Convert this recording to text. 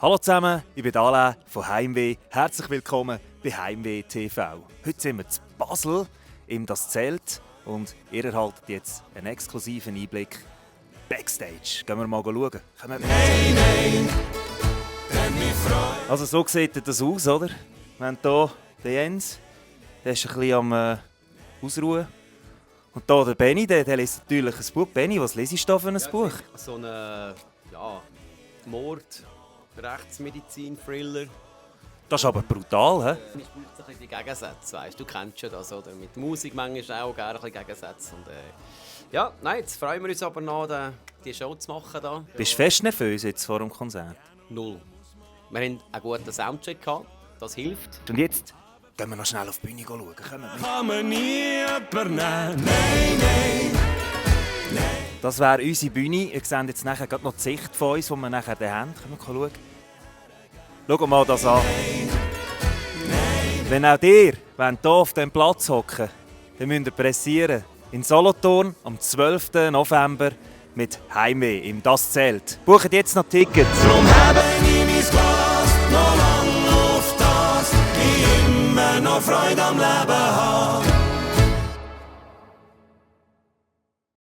Hallo zusammen, ich bin Alain von Heimweh. Herzlich willkommen bei Heimweh TV. Heute sind wir in Basel in das Zelt und ihr erhaltet jetzt einen exklusiven Einblick Backstage. Gehen wir mal schauen. Kommen wir. Also so sieht das aus, oder? Wir haben hier den Jens, der ist ein bisschen am Ausruhen. Und hier der Benni, der liest natürlich ein Buch. Benni, was liest du da für ein Buch? So ein Mord, Rechtsmedizin-Thriller. Das ist aber brutal, hä? Es braucht ein bisschen die Gegensätze, weißt du? Du kennst ja das, oder? Mit Musik manchmal auch gerne ein bisschen Gegensätze. Und, jetzt freuen wir uns aber noch, die Show zu machen. Da. Bist du fest nervös jetzt vor dem Konzert? Null. Wir hatten einen guten Soundcheck gehabt, das hilft. Und jetzt gehen wir noch schnell auf die Bühne schauen. Kommen wir. Kann man nie übernehmen. Nein. Das wäre unsere Bühne. Ihr seht jetzt nachher gerade noch die Sicht von uns, die wir nachher da haben. Können wir schauen? Schaut mal das an. Wenn auch ihr hier auf diesem Platz hocken, dann müsst ihr pressieren. In Solothurn am 12. November mit Heimweh im Das Zelt. Bucht jetzt noch Tickets. Drum habe ich mein Glas noch lang auf das. Ich immer noch Freude am Leben.